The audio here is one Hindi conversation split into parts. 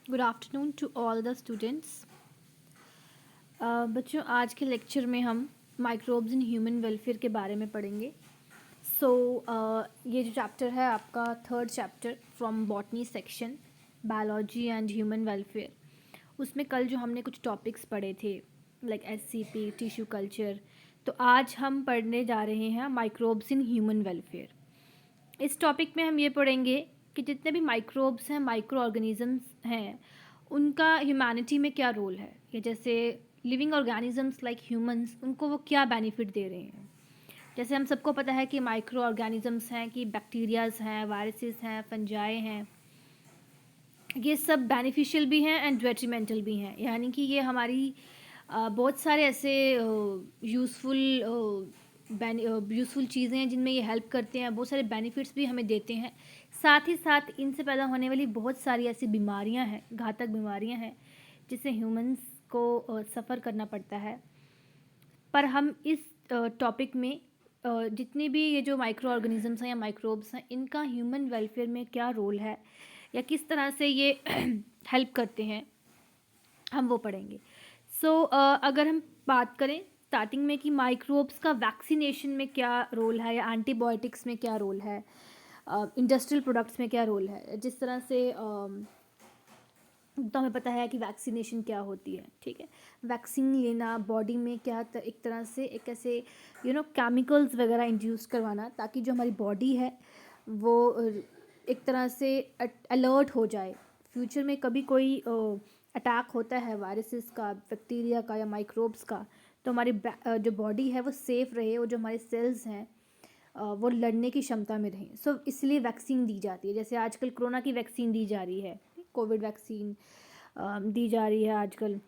Good afternoon to all the students. बच्चों, आज के लेक्चर में हम माइक्रोब्स इन ह्यूमन वेलफेयर के बारे में पढ़ेंगे। सो ये जो चैप्टर है आपका third chapter from botany section, biology and human welfare. उसमें कल जो हमने कुछ टॉपिक्स पढ़े थे लाइक एससीपी, टिश्यू कल्चर, तो आज हम पढ़ने जा रहे हैं माइक्रोब्स इन ह्यूमन वेलफेयर। इस टॉपिक में हम ये पढ़ेंगे कि जितने भी माइक्रोब्स हैं, माइक्रो ऑर्गेनिजम्स हैं, उनका ह्यूमैनिटी में क्या रोल है, या जैसे लिविंग ऑर्गेनिजम्स लाइक ह्यूमंस, उनको वो क्या बेनिफिट दे रहे हैं। जैसे हम सबको पता है कि माइक्रो ऑर्गेनिजम्स हैं कि बैक्टीरियाज हैं, वायरसेस हैं, फंजाई हैं, ये सब बेनिफिशियल भी हैं एंड डेट्रीमेंटल भी हैं। यानी कि ये हमारी बहुत सारे ऐसे यूज़फुल चीज़ें हैं जिनमें ये हेल्प करते हैं, बहुत सारे बेनिफिट्स भी हमें देते हैं। साथ ही साथ इनसे पैदा होने वाली बहुत सारी ऐसी बीमारियां हैं, घातक बीमारियां हैं, जिससे ह्यूमंस को सफ़र करना पड़ता है। पर हम इस टॉपिक में जितनी भी ये जो माइक्रो ऑर्गेनिजम्स हैं या माइक्रोब्स हैं, इनका ह्यूमन वेलफेयर में क्या रोल है या किस तरह से ये हेल्प करते हैं, हम वो पढ़ेंगे। सो अगर हम बात करें स्टार्टिंग में कि माइक्रोब्स का वैक्सीनेशन में क्या रोल है या एंटीबायोटिक्स में क्या रोल है, इंडस्ट्रियल प्रोडक्ट्स में क्या रोल है, जिस तरह से तो हमें पता है कि वैक्सीनेशन क्या होती है। ठीक है, वैक्सीन लेना बॉडी में क्या एक तरह से एक ऐसे केमिकल्स वगैरह इंड्यूस करवाना, ताकि जो हमारी बॉडी है वो एक तरह से अलर्ट हो जाए। फ्यूचर में कभी कोई अटैक होता है वायरसेस का, बैक्टीरिया का या माइक्रोब्स का, तो हमारी जो बॉडी है वो सेफ़ रहे, और जो हमारे सेल्स हैं वो लड़ने की क्षमता में रहें। सो इसलिए वैक्सीन दी जाती है। जैसे आजकल कोरोना की वैक्सीन दी जा रही है, कोविड वैक्सीन दी जा रही है आजकल,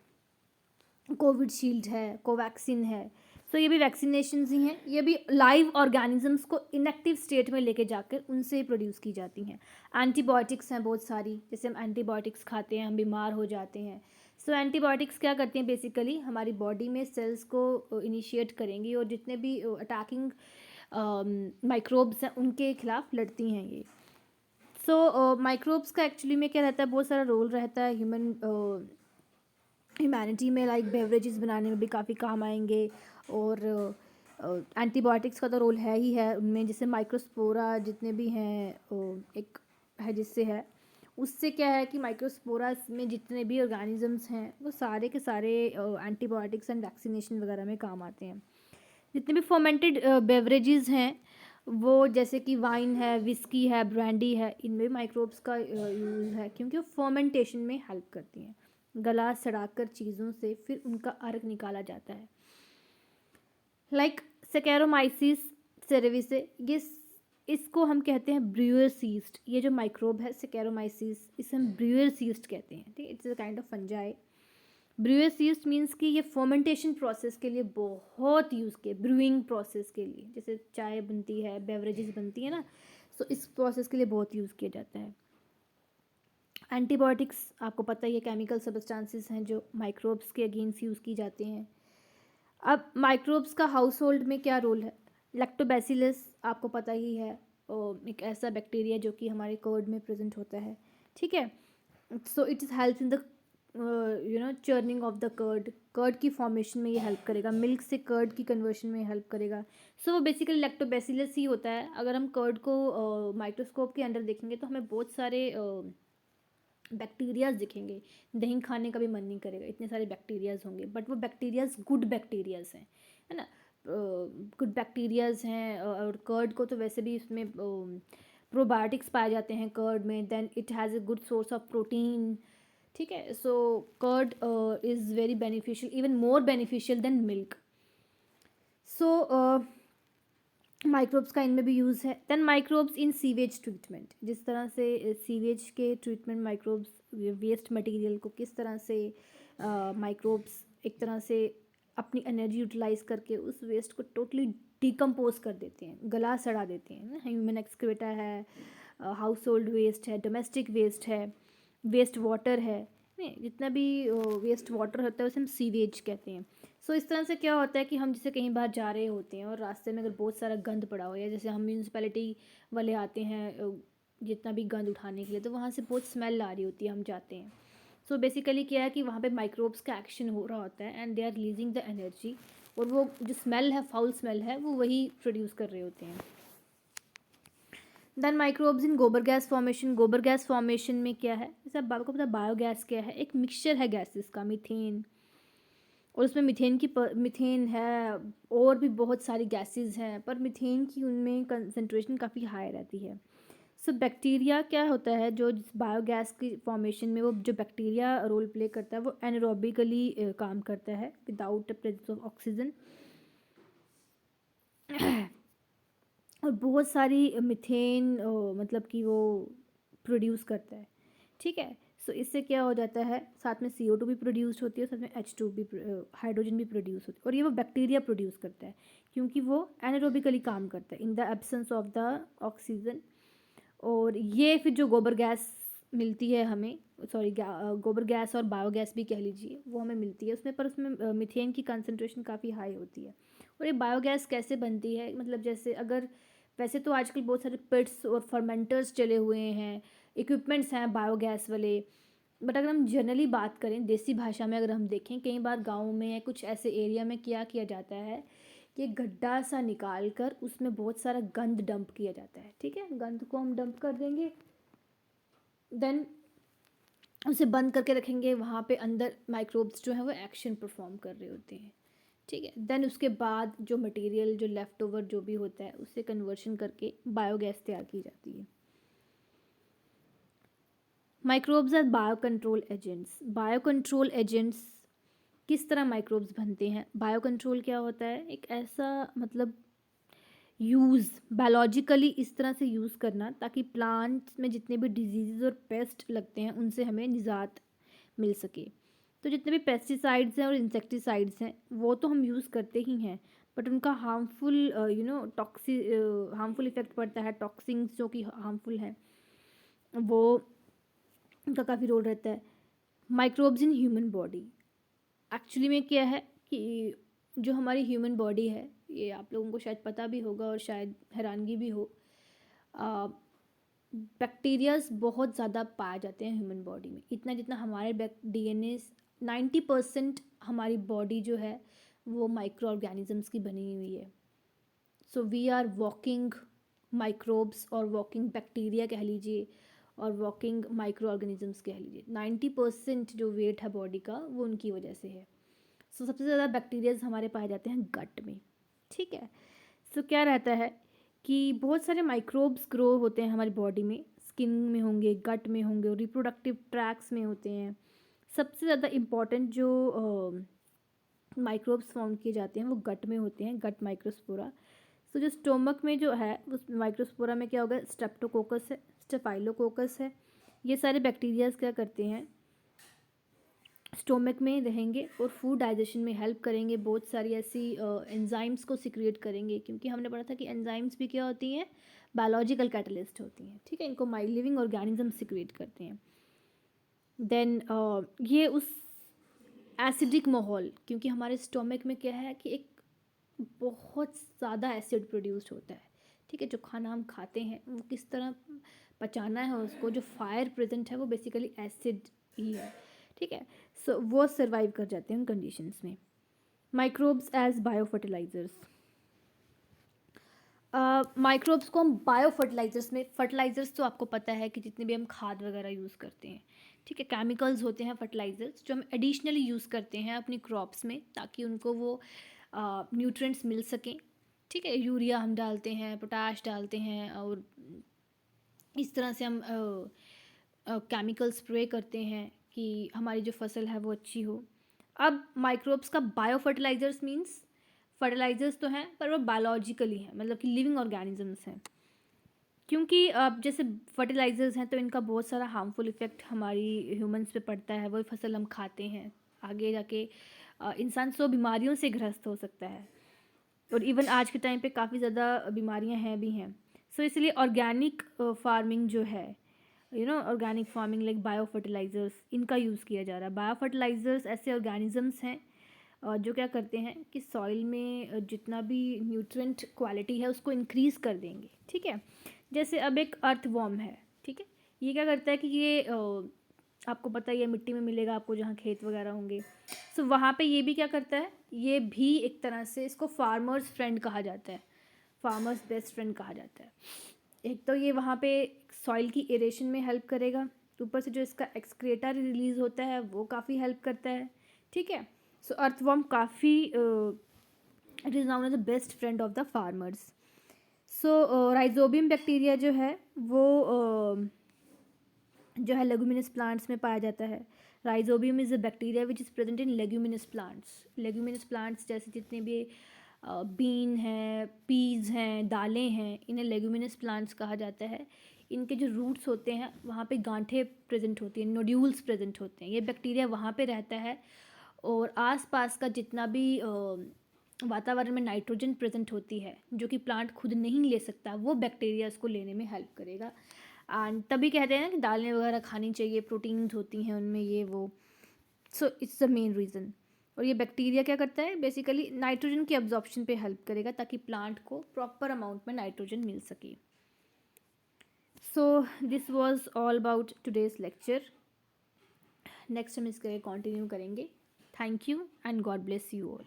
कोविड शील्ड है, कोवैक्सीन है। सो ये भी वैक्सीनेशंस ही हैं। ये भी लाइव ऑर्गेनिजम्स को इनएक्टिव स्टेट में लेके जाकर उनसे प्रोड्यूस की जाती हैं। एंटीबायोटिक्स हैं बहुत सारी, जैसे हम एंटीबायोटिक्स खाते हैं हम बीमार हो जाते हैं। सो एंटीबायोटिक्स क्या करती हैं, बेसिकली हमारी बॉडी में सेल्स को इनिशिएट करेंगी, और जितने भी अटैकिंग माइक्रोब्स हैं उनके खिलाफ लड़ती हैं ये। सो माइक्रोब्स का एक्चुअली में क्या रहता है, बहुत सारा रोल रहता है ह्यूमैनिटी में। लाइक बेवरेजेस बनाने में भी काफ़ी काम आएंगे, और एंटीबायोटिक्स का तो रोल है ही है उनमें। जैसे माइक्रोस्पोरा जितने भी हैं, एक है जिससे है, उससे क्या है कि माइक्रोस्पोरा में जितने भी ऑर्गेनिजम्स हैं वो सारे के सारे एंटीबायोटिक्स एंड वैक्सीनेशन वगैरह में काम आते हैं। जितने भी फर्मेंटेड बेवरेजेस हैं, वो जैसे कि वाइन है, विस्की है, ब्रांडी है, इनमें भी माइक्रोब्स का यूज़ है, क्योंकि वो फर्मेंटेशन में हेल्प करती हैं। गला सड़ाकर चीज़ों से फिर उनका अर्क निकाला जाता है। लाइक सेकेरोमाइसिस सेरेविसे, ये इसको हम कहते हैं ब्रूअर्स यीस्ट। ये जो माइक्रोब है सेकेरोमाइसिस, इसे हम ब्रूअर्स यीस्ट कहते हैं। ठीक है, it's a kind of fungi. Brewer's yeast means कि ये फर्मेंटेशन प्रोसेस के लिए बहुत यूज़ किए, ब्रूइंग प्रोसेस के लिए, जैसे चाय बनती है, बेवरेजेस बनती है ना, सो इस प्रोसेस के लिए बहुत यूज़ किया जाता है। एंटीबायोटिक्स आपको पता ही है, केमिकल सब्सटेंसेस हैं जो माइक्रोब्स के अगेंस्ट यूज़ की जाते हैं। अब माइक्रोब्स का हाउस होल्ड में क्या रोल है। लैक्टोबैसिलस आपको पता ही है, एक ऐसा बैक्टीरिया जो कि हमारे कर्ड में प्रेजेंट होता है। ठीक है, so it is help in the churning of the curd की फॉर्मेशन में ये हेल्प करेगा, मिल्क से कर्ड की कन्वर्शन में हेल्प करेगा। सो वो बेसिकली लैक्टोबैसिलस ही होता है। अगर हम कर्ड को माइक्रोस्कोप के अंदर देखेंगे तो हमें बहुत सारे बैक्टीरियाज दिखेंगे। दही खाने का भी मन नहीं करेगा, इतने सारे बैक्टीरियाज होंगे, बट वो बैक्टीरियाज गुड बैक्टीरियाज हैं, है ना, गुड बैक्टीरियाज हैं। और कर्ड को तो वैसे भी इसमें प्रोबायोटिक्स पाए जाते हैं कर्ड में, then it has a good source of protein. ठीक है, so curd is very beneficial, even more beneficial than milk. So microbes का इनमें भी यूज़ है। Then microbes in sewage treatment, जिस तरह से सीवेज के ट्रीटमेंट माइक्रोब्स, वेस्ट मटेरियल को किस तरह से माइक्रोब्स एक तरह से अपनी एनर्जी यूटिलाइज करके उस वेस्ट को टोटली डिकम्पोज कर देते हैं, गला सड़ा देते हैं ना। ह्यूमन एक्सक्रीटा है, हाउस होल्ड वेस्ट है, डोमेस्टिक वेस्ट है, वेस्ट वाटर है, नहीं, जितना भी वेस्ट वाटर होता है उसे हम सीवेज कहते हैं। सो इस तरह से क्या होता है कि हम जैसे कहीं बाहर जा रहे होते हैं और रास्ते में अगर बहुत सारा गंद पड़ा हो, या जैसे हम म्यूनसिपैलिटी वाले आते हैं जितना भी गंद उठाने के लिए, तो वहाँ से बहुत स्मेल आ रही होती है, हम जाते हैं सो बेसिकली क्या है कि वहाँ पे माइक्रोब्स का एक्शन हो रहा होता है and they are releasing the energy, और वो जो स्मेल है, फाउल स्मेल है, वो वही प्रोड्यूस कर रहे होते हैं। देन माइक्रोब्स इन गोबर गैस फॉर्मेशन। गोबर गैस फॉर्मेशन में क्या है, जैसे अब आपको पता है बायोगैस क्या है, एक मिक्सचर है गैसेस का, मीथेन, और उसमें मीथेन है, और भी बहुत सारी गैसेस हैं, पर मीथेन की उनमें कंसंट्रेशन काफ़ी हाई रहती है। सो बैक्टीरिया क्या होता है, जो बायोगैस की फॉर्मेशन में वो जो बैक्टीरिया रोल प्ले करता है, वो एनारोबिकली काम करता है विदाउट प्रेजेंस ऑफ ऑक्सीजन, और बहुत सारी मीथेन मतलब कि वो प्रोड्यूस करता है। ठीक है, सो इससे क्या हो जाता है, साथ में CO2 भी प्रोड्यूस होती है, साथ में H2 भी, हाइड्रोजन भी प्रोड्यूस होती है, और ये वो बैक्टीरिया प्रोड्यूस करता है क्योंकि वो एनारोबिकली काम करता है in the absence of the oxygen. और ये फिर जो गोबर गैस मिलती है हमें, सॉरी गोबर गैस और बायोगैस भी कह लीजिए, वो हमें मिलती है उसमें, पर उसमें मीथेन की कंसंट्रेशन काफ़ी हाई होती है। और ये बायोगैस कैसे बनती है, मतलब जैसे अगर, वैसे तो आजकल बहुत सारे पिट्स और फर्मेंटर्स चले हुए हैं, इक्विपमेंट्स हैं बायोगैस वाले, बट अगर हम जनरली बात करें देसी भाषा में, अगर हम देखें, कई बार गाँव में या कुछ ऐसे एरिया में क्या किया जाता है कि एक गड्ढा सा निकाल कर उसमें बहुत सारा गंद डंप किया जाता है। ठीक है, गंद को हम डंप कर देंगे, देन उसे बंद करके रखेंगे, वहाँ पे अंदर माइक्रोब्स जो हैं वो एक्शन परफॉर्म कर रहे होते हैं। ठीक है, देन उसके बाद जो मटेरियल, जो लेफ़्ट ओवर जो भी होता है, उससे कन्वर्शन करके बायोगैस तैयार की जाती है। Microbes are bio control agents. Bio control agents किस तरह माइक्रोब्स बनते हैं, बायो कंट्रोल क्या होता है, एक ऐसा मतलब यूज़, बायोलॉजिकली इस तरह से यूज़ करना ताकि प्लांट्स में जितने भी डिजीज़ और पेस्ट लगते हैं उनसे हमें निजात मिल सके। तो जितने भी पेस्टिसाइड्स हैं और इंसेक्टिसाइड्स हैं वो तो हम यूज़ करते ही हैं, बट उनका हार्मफुल हार्मफुल इफ़ेक्ट पड़ता है, टॉक्सिन्स जो कि हार्मफुल हैं, वो उनका काफ़ी रोल रहता है। Microbes in human body, actually में क्या है कि जो हमारी ह्यूमन बॉडी है, ये आप लोगों को शायद पता भी होगा और शायद हैरानगी भी हो, बैक्टीरियाज बहुत ज़्यादा पाए जाते हैं ह्यूमन बॉडी में, इतना जितना हमारे DNA 90% हमारी बॉडी जो है वो माइक्रो ऑर्गेनिजम्स की बनी हुई है। So we are walking microbes और वॉकिंग बैक्टीरिया कह लीजिए, और वॉकिंग माइक्रो ऑर्गेनिजम्स कह लीजिए। 90% जो वेट है बॉडी का वो उनकी वजह से है। सो सबसे ज़्यादा बैक्टीरियाज हमारे पाए जाते हैं गट में। ठीक है, सो क्या रहता है कि बहुत सारे माइक्रोब्स ग्रो होते हैं हमारी बॉडी में, स्किन में होंगे, गट में होंगे, और रिप्रोडक्टिव ट्रैक्स में होते हैं। सबसे ज़्यादा इम्पॉर्टेंट जो माइक्रोब्स फाउंड किए जाते हैं वो गट में होते हैं, गट माइक्रोस्पोरा। सो जो स्टोमक में जो है उस माइक्रोस्पोरा में क्या होगा, स्ट्रेप्टोकोकस है, स्टेफाइलोकोकस है, ये सारे बैक्टीरियाज क्या करते हैं, स्टोमक में रहेंगे और फूड डाइजेशन में हेल्प करेंगे, बहुत सारी ऐसी एंजाइम्स को सिक्रिएट करेंगे, क्योंकि हमने पढ़ा था कि एंजाइम्स भी क्या होती हैं, बायोलॉजिकल कैटलिस्ट होती हैं। ठीक है, इनको लिविंग ऑर्गेनिज्म सिक्रिएट करते हैं। देन ये उस एसिडिक माहौल, क्योंकि हमारे स्टोमक में क्या है कि एक बहुत ज़्यादा एसिड प्रोड्यूस होता है। ठीक है, जो खाना हम खाते हैं वो किस तरह पचाना है उसको, जो फायर प्रेजेंट है वो बेसिकली एसिड ही है। ठीक है, सो वो सर्वाइव कर जाते हैं उन कंडीशंस में। Microbes as bio fertilizers, microbes को हम बायो फर्टिलाइजर्स में, फर्टिलाइजर्स तो आपको पता है कि जितने भी हम खाद वगैरह यूज़ करते हैं, ठीक है, केमिकल्स होते हैं फर्टिलाइजर्स जो हम एडिशनली यूज़ करते हैं अपनी क्रॉप्स में ताकि उनको वो न्यूट्रिएंट्स मिल सकें। ठीक है, यूरिया हम डालते हैं, पोटाश डालते हैं, और इस तरह से हम केमिकल स्प्रे करते हैं कि हमारी जो फसल है वो अच्छी हो। अब माइक्रोब्स का बायो फर्टिलाइजर्स मीन्स फर्टिलाइजर्स तो हैं पर वो बायोलॉजिकली हैं, मतलब कि लिविंग ऑर्गेनिजम्स हैं, क्योंकि अब जैसे फर्टिलाइजर्स हैं तो इनका बहुत सारा हार्मफुल इफ़ेक्ट हमारी ह्यूमंस पे पड़ता है, वही फसल हम खाते हैं, आगे जाके इंसान 100 बीमारियों से ग्रस्त हो सकता है, और इवन आज के टाइम पे काफ़ी ज़्यादा बीमारियां हैं भी हैं। सो इसलिए ऑर्गेनिक फार्मिंग जो है, organic farming like bio fertilizers, इनका यूज़ किया जा रहा है। बायो फर्टिलाइजर्स ऐसे ऑर्गेनिजम्स हैं जो क्या करते हैं कि सॉइल में जितना भी न्यूट्रिएंट क्वालिटी है उसको इंक्रीज़ कर देंगे। ठीक है, जैसे अब एक अर्थ वॉर्म है, ठीक है, ये क्या करता है कि ये आपको पता ही है मिट्टी में मिलेगा आपको जहाँ खेत वगैरह होंगे। सो वहाँ पे ये भी क्या करता है, ये भी एक तरह से इसको फार्मर्स फ्रेंड कहा जाता है, फार्मर्स बेस्ट फ्रेंड कहा जाता है। एक तो ये वहाँ पे सॉइल की एरेशन में हेल्प करेगा, ऊपर से जो इसका एक्सक्रेटा रिलीज़ होता है वो काफ़ी हेल्प करता है, ठीक है। सो अर्थवर्म काफ़ी it is known as the best friend of the farmers. So rhizobium bacteria जो है वो जो है लेगुमिनस प्लांट्स में पाया जाता है। Rhizobium is a bacteria which is present in leguminous plants. Leguminous plants जैसे जितने भी बीन हैं, पीज हैं, दालें हैं, इन्हें लेगुमिनस प्लांट्स कहा जाता है। इनके जो रूट्स होते हैं वहाँ पे गांठें प्रेजेंट होती हैं, नोड्यूल्स प्रेजेंट होते हैं। ये बैक्टीरिया वहाँ पे रहता है और आसपास का जितना भी वातावरण में नाइट्रोजन प्रेजेंट होती है जो कि प्लांट खुद नहीं ले सकता, वो बैक्टीरिया उसको लेने में हेल्प करेगा। एंड तभी कहते हैं ना कि दालें वगैरह खानी चाहिए, प्रोटीन्स होती हैं उनमें ये वो। So it's the main reason. और ये बैक्टीरिया क्या करता है, बेसिकली नाइट्रोजन की अब्जॉर्प्शन पे हेल्प करेगा ताकि प्लांट को प्रॉपर अमाउंट में नाइट्रोजन मिल सके। So this was all about today's lecture. Next हम इसके कंटिन्यू करेंगे। Thank you and God bless you all.